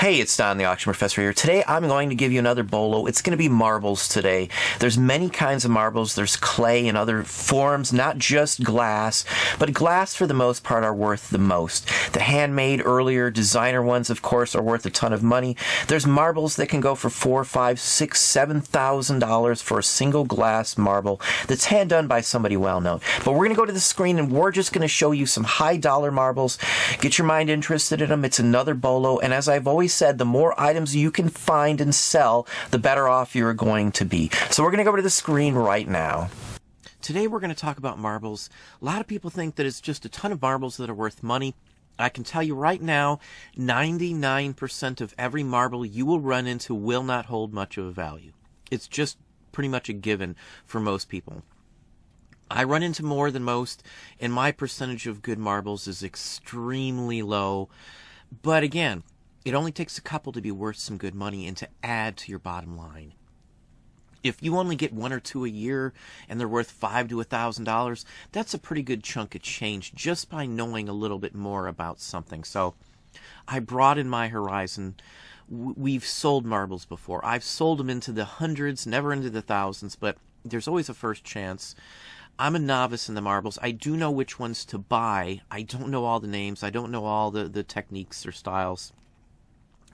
Hey, it's Don the Auction Professor here. Today I'm going to give you another bolo. It's going to be marbles today. There's many kinds of marbles. There's clay and other forms, not just glass, but glass for the most part are worth the most. The handmade, earlier designer ones, of course, are worth a ton of money. There's marbles that can go for $4,000, $5,000, $6,000, $7,000 for a single glass marble that's hand done by somebody well known. But we're going to go to the screen and we're just going to show you some high dollar marbles. Get your mind interested in them. It's another bolo, and as I've always said, the more items you can find and sell, the better off you're going to be. So we're going to go to the screen right now. Today we're going to talk about marbles. A lot of people think that it's just a ton of marbles that are worth money. I can tell you right now, 99% of every marble you will run into will not hold much of a value. It's just pretty much a given for most people. I run into more than most, and my percentage of good marbles is extremely low. But again, it only takes a couple to be worth some good money and to add to your bottom line. If you only get one or two a year and they're worth $5,000 to $1,000, that's a pretty good chunk of change just by knowing a little bit more about something. So I broaden my horizon. We've sold marbles before. I've sold them into the hundreds, never into the thousands, but there's always a first chance. I'm a novice in the marbles. I do know which ones to buy. I don't know all the names. I don't know all the techniques or styles.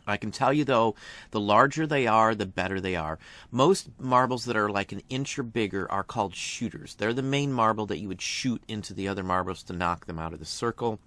I can tell you, though, the larger they are, the better they are. Most marbles that are like an inch or bigger are called shooters. They're the main marble that you would shoot into the other marbles to knock them out of the circle.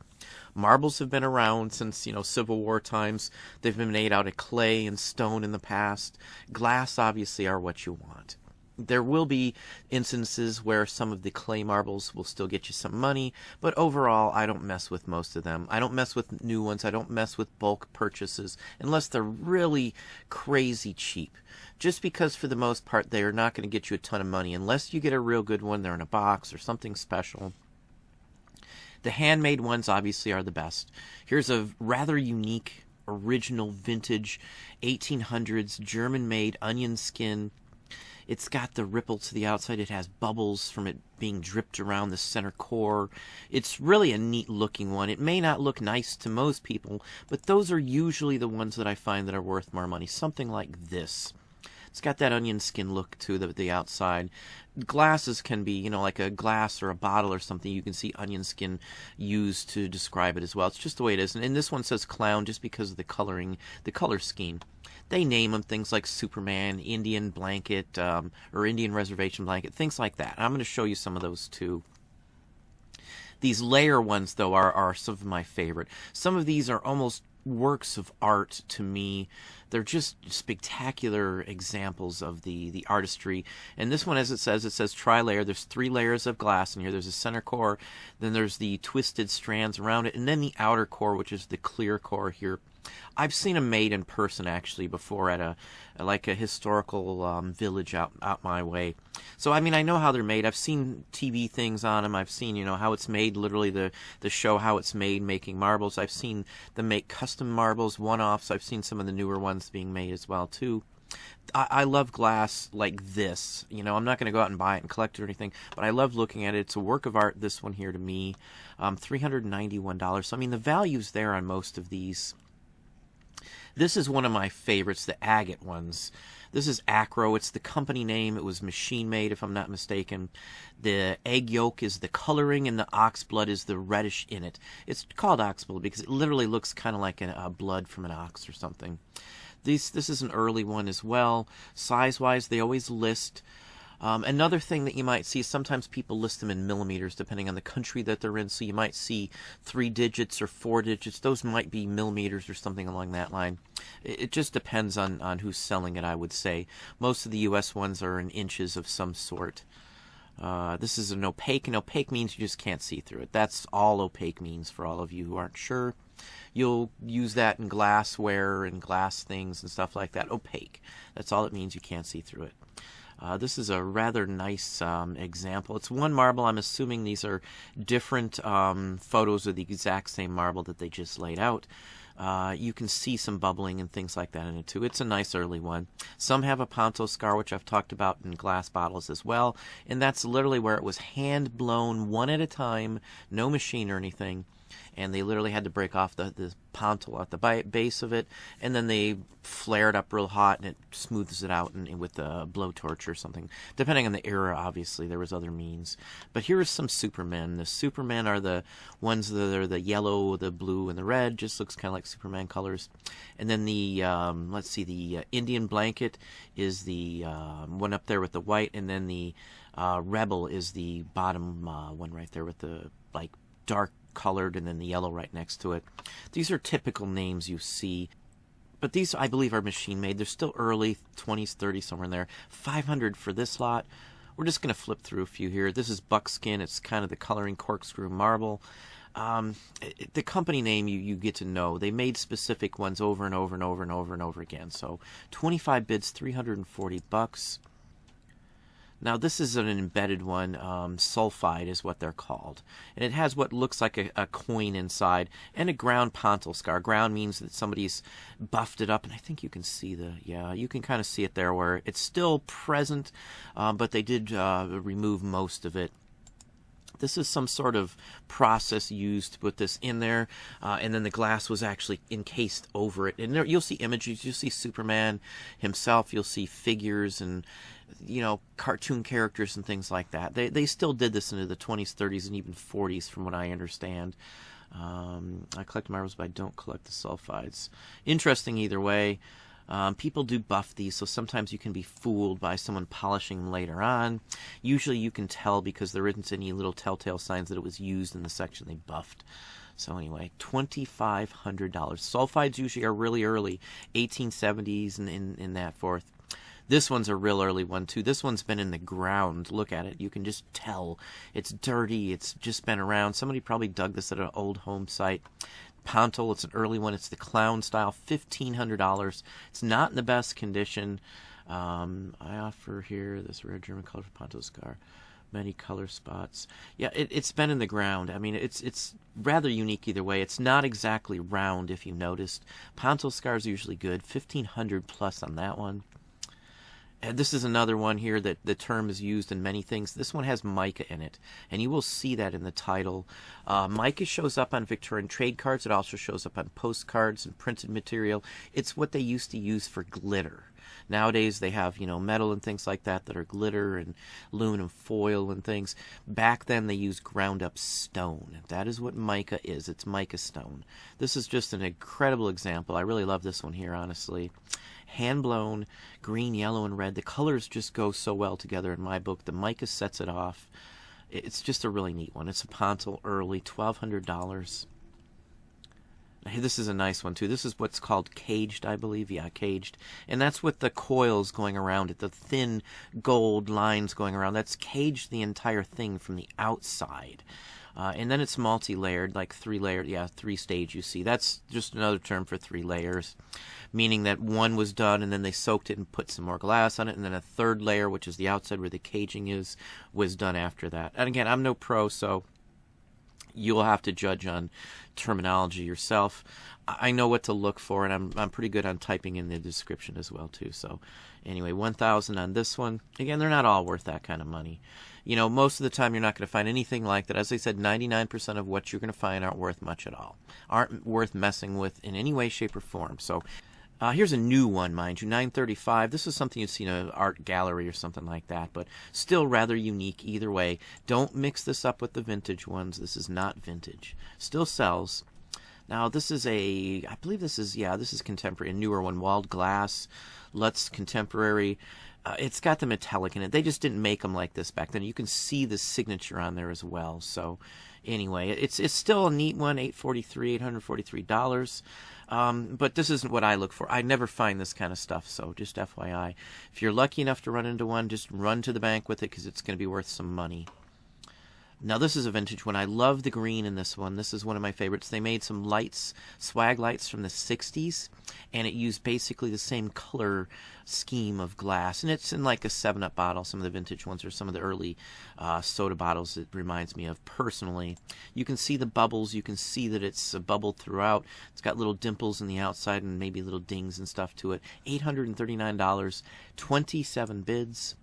Marbles have been around since, Civil War times. They've been made out of clay and stone in the past. Glass, obviously, are what you want. There will be instances where some of the clay marbles will still get you some money, but overall, I don't mess with most of them. I don't mess with new ones. I don't mess with bulk purchases unless they're really crazy cheap. Just because, for the most part, they are not going to get you a ton of money. Unless you get a real good one, they're in a box or something special. The handmade ones, obviously, are the best. Here's a rather unique, original, vintage, 1800s, German-made onion skin. It's got the ripple to the outside. It has bubbles from it being dripped around the center core. It's really a neat looking one. It may not look nice to most people, but those are usually the ones that I find that are worth more money. Something like this. It's got that onion skin look to the outside. Glasses can be, like a glass or a bottle or something. You can see onion skin used to describe it as well. It's just the way it is. And this one says clown just because of the coloring, the color scheme. They name them things like Superman, Indian blanket, or Indian reservation blanket, things like that. I'm going to show you some of those too. These layer ones, though, are some of my favorite. Some of these are almost works of art to me. They're just spectacular examples of the artistry. And this one, as it says tri-layer. There's 3 layers of glass in here. There's a center core, then there's the twisted strands around it, and then the outer core, which is the clear core here. I've seen them made in person actually before at a historical village out my way. So I know how they're made. I've seen TV things on them. I've seen how it's made, literally the show how it's made, making marbles. I've seen them make custom marbles, one-offs. I've seen some of the newer ones being made as well too. I love glass like this. I'm not going to go out and buy it and collect it or anything, but I love looking at it. It's a work of art, this one here to me. $391. So the value's there on most of these. This is one of my favorites, the agate ones. This is Acro. It's the company name. It was machine made, if I'm not mistaken. The egg yolk is the coloring, and the ox blood is the reddish in it. It's called ox blood because it literally looks kind of like a blood from an ox or something. This is an early one as well. Size-wise, they always list. Another thing that you might see is sometimes people list them in millimeters depending on the country that they're in. So you might see 3 digits or 4 digits. Those might be millimeters or something along that line. It just depends on who's selling it, I would say. Most of the U.S. ones are in inches of some sort. This is an opaque, and opaque means you just can't see through it. That's all opaque means for all of you who aren't sure. You'll use that in glassware and glass things and stuff like that. Opaque. That's all it means. You can't see through it. This is a rather nice example. It's one marble. I'm assuming these are different photos of the exact same marble that they just laid out. You can see some bubbling and things like that in it too. It's a nice early one. Some have a Pontil scar, which I've talked about in glass bottles as well, and that's literally where it was hand blown one at a time, no machine or anything. and they literally had to break off the Pontil at the base of it, and then they flare it up real hot, and it smooths it out with a blowtorch or something. Depending on the era, obviously, there was other means. But here are some Supermen. The Supermen are the ones that are the yellow, the blue, and the red. Just looks kind of like Superman colors. And then the, let's see, the Indian Blanket is the one up there with the white, and then the Rebel is the bottom one right there with the, like, dark colored and then the yellow right next to it. These are typical names you see, but these I believe are machine made. They're still early 20s, 30s, somewhere in there. $500 for this lot. We're just going to flip through a few here. This is buckskin. It's kind of the coloring corkscrew marble. The company name you get to know. They made specific ones over and over and over and over and over again. So 25 bids, $340. Now this is an embedded one. Sulfide is what they're called, and it has what looks like a coin inside and a ground Pontil scar. Ground means that somebody's buffed it up, and I think you can see you can kind of see it there where it's still present, but they did remove most of it. This is some sort of process used to put this in there, and then the glass was actually encased over it. And there, you'll see images. You'll see Superman himself. You'll see figures and, you know, cartoon characters and things like that. They still did this into the 20s, 30s, and even 40s, from what I understand. I collect marbles, but I don't collect the sulfides. Interesting either way. People do buff these, so sometimes you can be fooled by someone polishing them later on. Usually you can tell because there isn't any little telltale signs that it was used in the section they buffed. So anyway, $2,500. Sulfides usually are really early, 1870s and in that forth. This one's a real early one, too. This one's been in the ground. Look at it. You can just tell. It's dirty. It's just been around. Somebody probably dug this at an old home site. Pontil, it's an early one. It's the clown style, $1,500. It's not in the best condition. I offer here this rare German color for Pontil scar. Many color spots. Yeah, it's been in the ground. I mean, it's rather unique either way. It's not exactly round, if you noticed. Pontil scars are usually good. $1,500 plus on that one. And this is another one here that the term is used in many things. This one has mica in it, and you will see that in the title. Mica shows up on Victorian trade cards. It also shows up on postcards and printed material. It's what they used to use for glitter. Nowadays they have, you know, metal and things like that that are glitter and aluminum foil and things. Back then they used ground up stone. That is what mica is. It's mica stone. This is just an incredible example. I really love this one here, honestly. Hand blown, green, yellow, and red. The colors just go so well together in my book. The mica sets it off. It's just a really neat one. It's a Pontil early, $1,200. This is a nice one, too. This is what's called caged, I believe. Yeah, caged. And that's with the coils going around it, the thin gold lines going around. That's caged the entire thing from the outside. And then it's multi-layered, like three-layered, yeah, three-stage, you see. That's just another term for 3 layers, meaning that one was done, and then they soaked it and put some more glass on it, and then a third layer, which is the outside where the caging is, was done after that. And again, I'm no pro, so you'll have to judge on terminology yourself. I know what to look for, and I'm pretty good on typing in the description as well, too. So anyway, $1,000 on this one. Again, they're not all worth that kind of money. You know, most of the time you're not going to find anything like that. As I said, 99% of what you're going to find aren't worth much at all. Aren't worth messing with in any way, shape, or form. So here's a new one, mind you, $935. This is something you'd see in an art gallery or something like that, but still rather unique either way. Don't mix this up with the vintage ones. This is not vintage. Still sells. Now, this is I believe this is contemporary, a newer one, walled glass, Lutz contemporary. It's got the metallic in it. They just didn't make them like this back then. You can see the signature on there as well. So anyway, it's still a neat one, $843. But this isn't what I look for. I never find this kind of stuff, so just FYI. If you're lucky enough to run into one, just run to the bank with it because it's going to be worth some money. Now, this is a vintage one. I love the green in this one. This is one of my favorites. They made some lights, swag lights from the 60s, and it used basically the same color scheme of glass. And it's in like a 7-Up bottle. Some of the vintage ones are some of the early soda bottles it reminds me of personally. You can see the bubbles. You can see that it's bubbled throughout. It's got little dimples in the outside and maybe little dings and stuff to it. $839, 27 bids.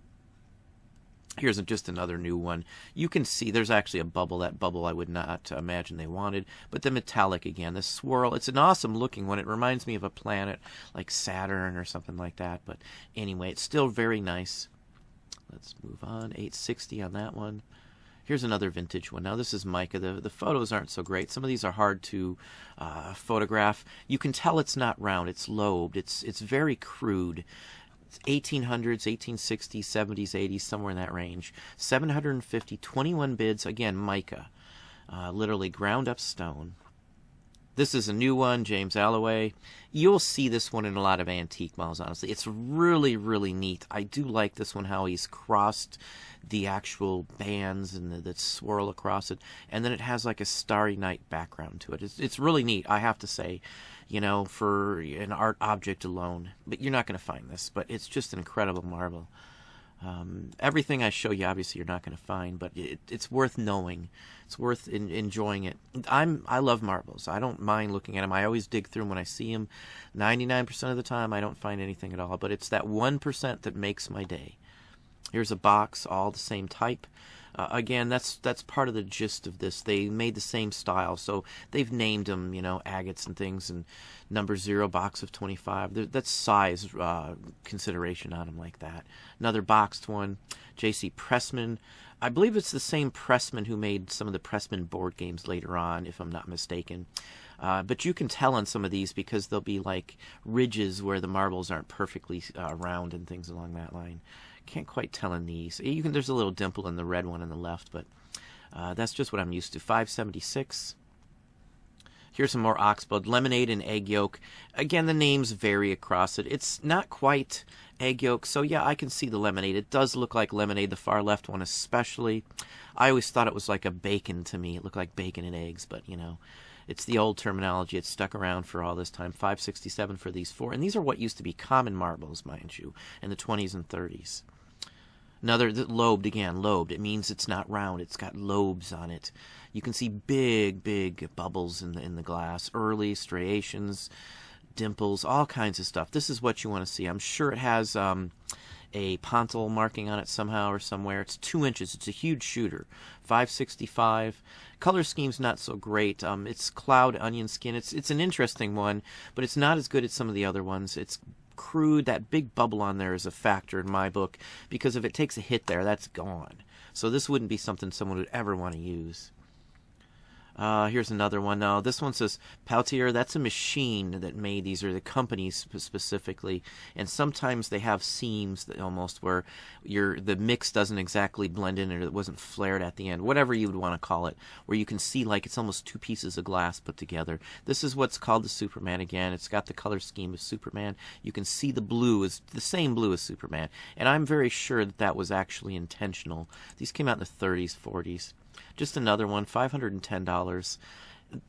Here's just another new one. You can see there's actually a bubble. That bubble I would not imagine they wanted. But the metallic again, the swirl. It's an awesome looking one. It reminds me of a planet like Saturn or something like that. But anyway, it's still very nice. Let's move on. 860 on that one. Here's another vintage one. Now this is mica. The photos aren't so great. Some of these are hard to photograph. You can tell it's not round. It's lobed. It's very crude. 1800s, 1860s, 70s, 80s, somewhere in that range. 750, 21 bids. Again, mica. Literally ground up stone. This is a new one, James Alloway. You'll see this one in a lot of antique malls, honestly. It's really, really neat. I do like this one, how he's crossed the actual bands and that swirl across it. And then it has like a Starry Night background to it. It's really neat, I have to say, you know, for an art object alone. But you're not going to find this, but it's just an incredible marble. Everything I show you, obviously, you're not going to find, but it's worth knowing. It's worth enjoying it. I love marbles. I don't mind looking at them. I always dig through them when I see them. 99% of the time, I don't find anything at all, but it's that 1% that makes my day. Here's a box, all the same type. Again, that's part of the gist of this. They made the same style, so they've named them, you know, agates and things, and number 0, box of 25. That's size consideration on them like that. Another boxed one, J.C. Pressman. I believe it's the same Pressman who made some of the Pressman board games later on, if I'm not mistaken. But you can tell on some of these because there'll be like ridges where the marbles aren't perfectly round and things along that line. Can't quite tell in these. There's a little dimple in the red one on the left, but that's just what I'm used to. 576. Here's some more oxblood. Lemonade and egg yolk. Again, the names vary across it. It's not quite egg yolk, so yeah, I can see the lemonade. It does look like lemonade, the far left one especially. I always thought it was like a bacon to me. It looked like bacon and eggs, but, you know, it's the old terminology. It's stuck around for all this time. 567 for these 4. And these are what used to be common marbles, mind you, in the 20s and 30s. Another lobed, again, lobed. It means it's not round. It's got lobes on it. You can see big, big bubbles in the glass. Early striations, dimples, all kinds of stuff. This is what you want to see. I'm sure it has a Pontil marking on it somehow or somewhere. It's 2 inches. It's a huge shooter. 565. Color scheme's not so great. It's cloud onion skin. It's an interesting one, but it's not as good as some of the other ones. It's crude. That big bubble on there is a factor in my book, because if it takes a hit there, that's gone. So this wouldn't be something someone would ever want to use. Here's another one. Now, this one says Pontil. That's a machine that made these, or the company specifically. And sometimes they have seams that almost where the mix doesn't exactly blend in, or it wasn't flared at the end. Whatever you would want to call it, where you can see like it's almost 2 pieces of glass put together. This is what's called the Superman again. It's got the color scheme of Superman. You can see the blue is the same blue as Superman. And I'm very sure that that was actually intentional. These came out in the 30s, 40s. Just another one, $510.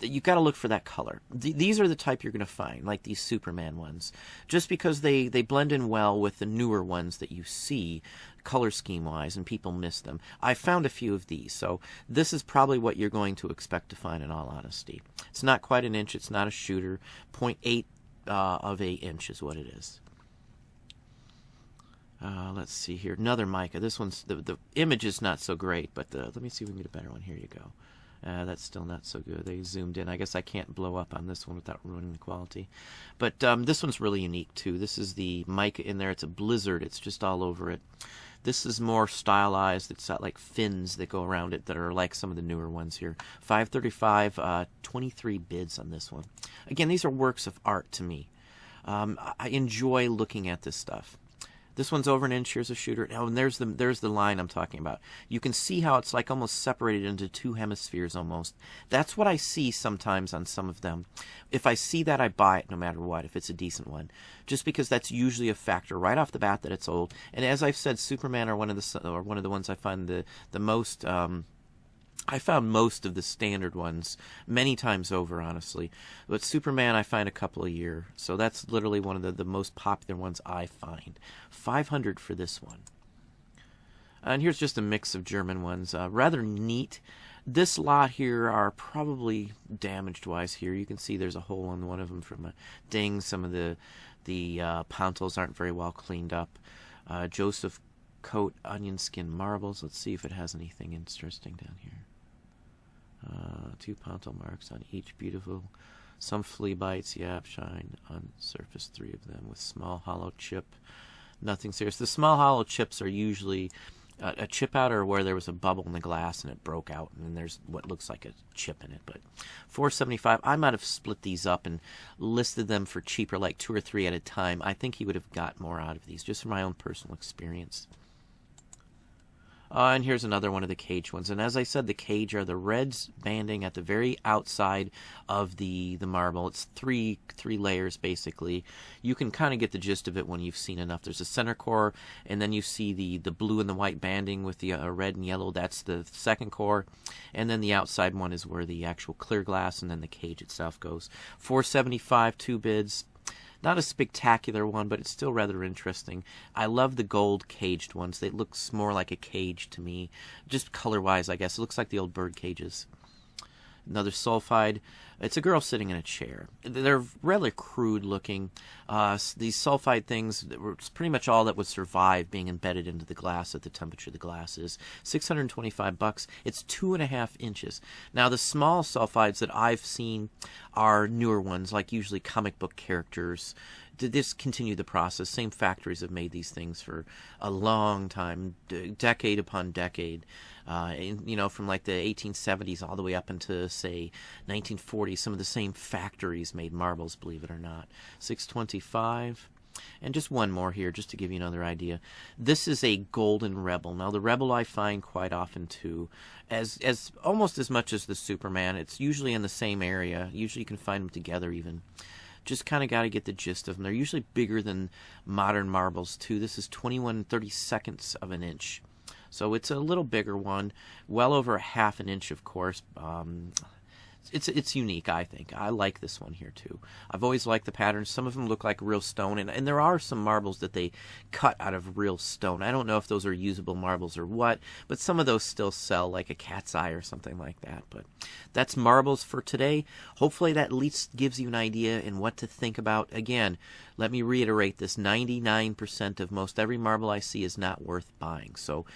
You got to look for that color. These are the type you're going to find, like these Superman ones, just because they blend in well with the newer ones that you see, color scheme-wise, and people miss them. I found a few of these, so this is probably what you're going to expect to find, in all honesty. It's not quite an inch. It's not a shooter. 0.8 of an inch is what it is. Let's see here. Another mica. This one's, the image is not so great, but let me see if we can get a better one. Here you go. That's still not so good. They zoomed in. I guess I can't blow up on this one without ruining the quality. But this one's really unique, too. This is the mica in there. It's a blizzard. It's just all over it. This is more stylized. It's got like fins that go around it that are like some of the newer ones here. 535, 23 bids on this one. Again, these are works of art to me. I enjoy looking at this stuff. This one's over an inch. Here's a shooter. Oh, and there's the line I'm talking about. You can see how it's like almost separated into 2 hemispheres almost. That's what I see sometimes on some of them. If I see that, I buy it no matter what, if it's a decent one. Just because that's usually a factor right off the bat that it's old. And as I've said, Superman are one of the ones I find the most... I found most of the standard ones many times over, honestly. But Superman, I find a couple a year. So that's literally one of the most popular ones I find. 500 for this one. And here's just a mix of German ones. Rather neat. This lot here are probably damaged-wise here. You can see there's a hole on one of them from a ding. Some of the Pontils aren't very well cleaned up. Joseph coat onion skin marbles. Let's see if it has anything interesting down here. 2 Pontil marks on each, beautiful. Some flea bites, yeah, shine on surface, 3 of them with small hollow chip. Nothing serious. The small hollow chips are usually a chip out or where there was a bubble in the glass and it broke out and there's what looks like a chip in it. But $4.75, I might have split these up and listed them for cheaper, like 2 or 3 at a time. I think he would have got more out of these, just from my own personal experience. And here's another one of the cage ones. And as I said, the cage are the red banding at the very outside of the marble. It's three layers, basically. You can kind of get the gist of it when you've seen enough. There's a center core, and then you see the blue and the white banding with the red and yellow. That's the second core. And then the outside one is where the actual clear glass and then the cage itself goes. $4.75, 2 bids. Not a spectacular one, but it's still rather interesting. I love the gold caged ones. They look more like a cage to me. Just color-wise, I guess. It looks like the old bird cages. Another sulfide. It's a girl sitting in a chair. They're rather crude looking. These sulfide things were pretty much all that would survive being embedded into the glass at the temperature the glass is. $625. It's 2.5 inches. Now the small sulfides that I've seen are newer ones, like usually comic book characters. This continue the process. Same factories have made these things for a long time, decade upon decade. From like the 1870s all the way up into, say, 1940s. Some of the same factories made marbles, believe it or not. $625. And just one more here, just to give you another idea. This is a golden rebel. Now, the rebel I find quite often, too, as almost as much as the Superman. It's usually in the same area. Usually you can find them together, even. Just kind of got to get the gist of them. They're usually bigger than modern marbles, too. This is 21/32 of an inch. So it's a little bigger one, well over 1/2 an inch, of course. It's unique, I think. I like this one here, too. I've always liked the patterns. Some of them look like real stone, and there are some marbles that they cut out of real stone. I don't know if those are usable marbles or what, but some of those still sell, like a cat's eye or something like that. But that's marbles for today. Hopefully that at least gives you an idea in what to think about. Again, let me reiterate this. 99% of most every marble I see is not worth buying. So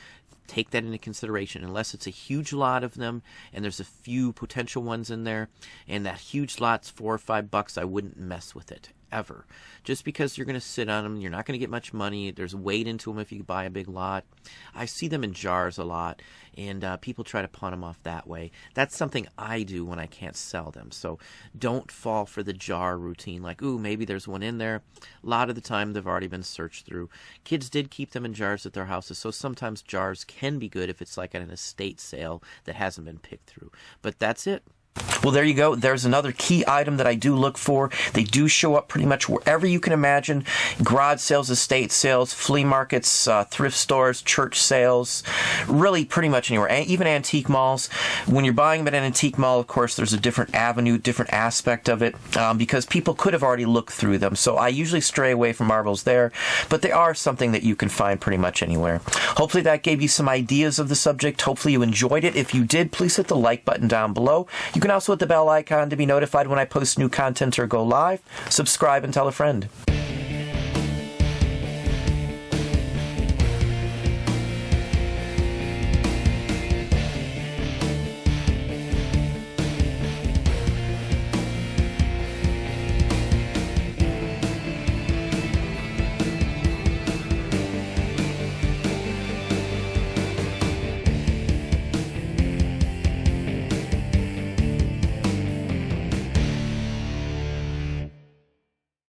take that into consideration, unless it's a huge lot of them and there's a few potential ones in there, and that huge lot's $4 or $5, I wouldn't mess with it ever. Just because you're going to sit on them, you're not going to get much money. There's weight into them if you buy a big lot. I see them in jars a lot, and people try to pawn them off that way. That's something I do when I can't sell them. So don't fall for the jar routine, like, ooh, maybe there's one in there. A lot of the time they've already been searched through. Kids did keep them in jars at their houses, so sometimes jars can be good if it's like at an estate sale that hasn't been picked through. But that's it. Well, there you go. There's another key item that I do look for. They do show up pretty much wherever you can imagine. Garage sales, estate sales, flea markets, thrift stores, church sales, really pretty much anywhere. Even antique malls. When you're buying them at an antique mall, of course, there's a different avenue, different aspect of it, because people could have already looked through them. So I usually stray away from marbles there, but they are something that you can find pretty much anywhere. Hopefully that gave you some ideas of the subject. Hopefully you enjoyed it. If you did, please hit the like button down below. You can also hit the bell icon to be notified when I post new content or go live. Subscribe and tell a friend.